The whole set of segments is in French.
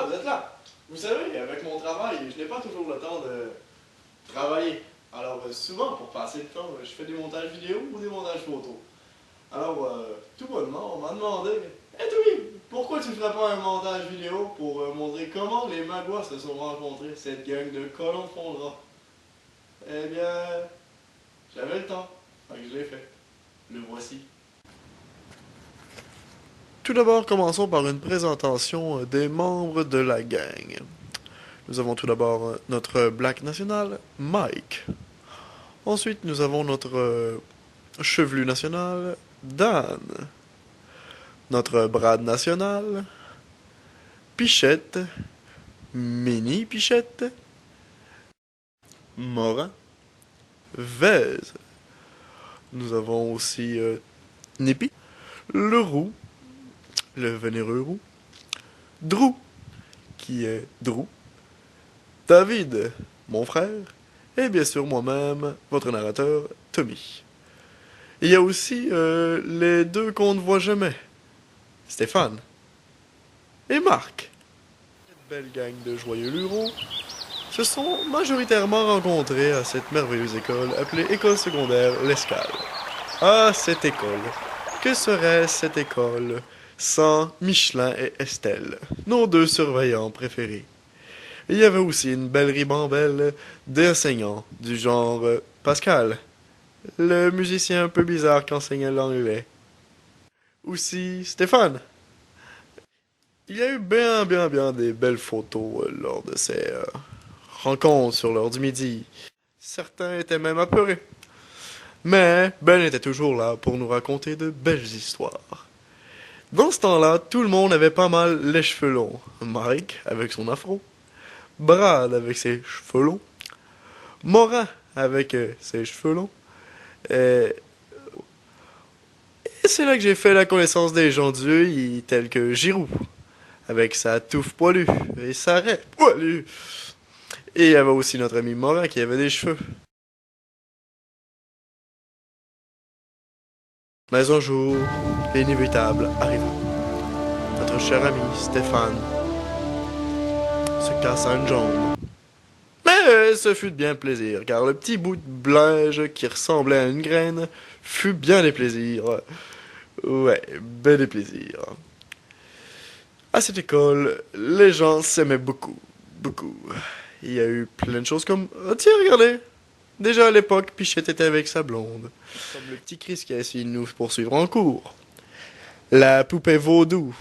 Ah, vous êtes là. Vous savez, avec mon travail, je n'ai pas toujours le temps de travailler. Alors, souvent, pour passer le temps, je fais des montages vidéo ou des montages photos. Alors, tout bonnement, on m'a demandé, hey Toby, pourquoi tu ne ferais pas un montage vidéo pour montrer comment les Magua se sont rencontrés, cette gang de colons de fond de drap? Eh bien, j'avais le temps, donc je l'ai fait. Le voici. Tout d'abord, commençons par une présentation des membres de la gang. Nous avons tout d'abord notre Black national, Mike. Ensuite, nous avons notre chevelu national, Dan. Notre Brad national, Pichette, Mini Pichette, Morin, Vez. Nous avons aussi Nippy, le roux, le vénéreux roux, Drew, qui est Drew, David, mon frère, et bien sûr moi-même, votre narrateur, Tommy. Il y a aussi les deux qu'on ne voit jamais, Stéphane et Marc. Cette belle gang de joyeux lurons se sont majoritairement rencontrés à cette merveilleuse école appelée École secondaire L'Escale. Ah, cette école! Que serait cette école sans Michelin et Estelle, nos deux surveillants préférés? Il y avait aussi une belle ribambelle d'enseignants du genre Pascal, le musicien un peu bizarre qui enseignait l'anglais. Aussi Stéphane. Il y a eu bien des belles photos lors de ces rencontres sur l'heure du midi. Certains étaient même apeurés. Mais Ben était toujours là pour nous raconter de belles histoires. Dans ce temps-là, tout le monde avait pas mal les cheveux longs. Mike avec son afro, Brad avec ses cheveux longs, Morin avec ses cheveux longs. Et, et c'est là que j'ai fait la connaissance des gens d'Ueuil tels que Giroud, avec sa touffe poilue et sa raie poilue. Et il y avait aussi notre ami Morin qui avait des cheveux. Mais un jour, l'inévitable arriva. Notre cher ami Stéphane se cassa une jambe. Mais ce fut de bien plaisir, car le petit bout de blinge qui ressemblait à une graine fut bien des plaisirs. Ouais, ben des plaisirs. À cette école, les gens s'aimaient beaucoup, beaucoup. Il y a eu plein de choses comme... Oh, tiens, regardez! Déjà à l'époque, Pichette était avec sa blonde. Comme le petit Chris qui a essayé de nous poursuivre en cours. La poupée vaudou,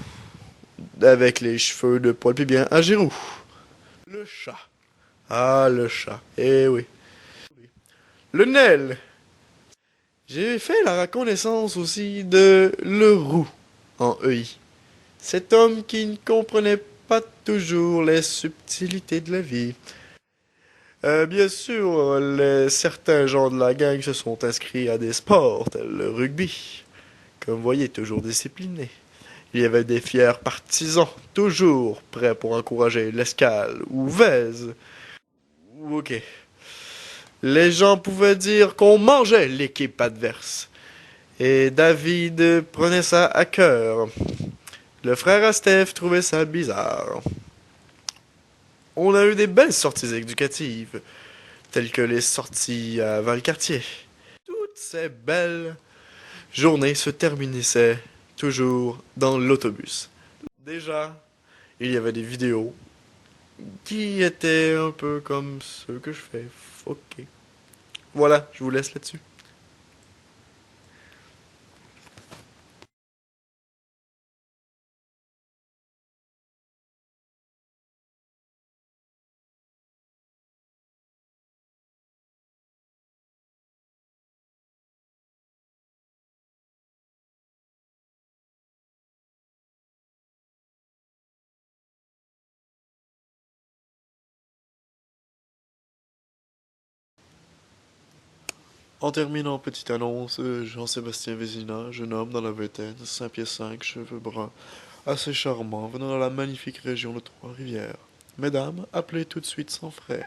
avec les cheveux de Paul Pibien à Giroud. Le chat. Ah, le chat. Eh oui. Le Nel. J'ai fait la reconnaissance aussi de le roux en EI. Cet homme qui ne comprenait pas toujours les subtilités de la vie. Bien sûr, certains gens de la gang se sont inscrits à des sports tels le rugby. Comme vous voyez, toujours disciplinés. Il y avait des fiers partisans, toujours prêts pour encourager l'Escale ou Vez. Ok. Les gens pouvaient dire qu'on mangeait l'équipe adverse. Et David prenait ça à cœur. Le frère à Steph trouvait ça bizarre. On a eu des belles sorties éducatives, telles que les sorties à Valcartier. Toutes ces belles journées se terminaient toujours dans l'autobus. Déjà, il y avait des vidéos qui étaient un peu comme ceux que je fais. Ok. Voilà, je vous laisse là-dessus. En terminant, petite annonce, Jean-Sébastien Vézina, jeune homme dans la vingtaine, 5 pieds 5, cheveux bruns, assez charmant, venant de la magnifique région de Trois-Rivières. Mesdames, appelez tout de suite sans frais.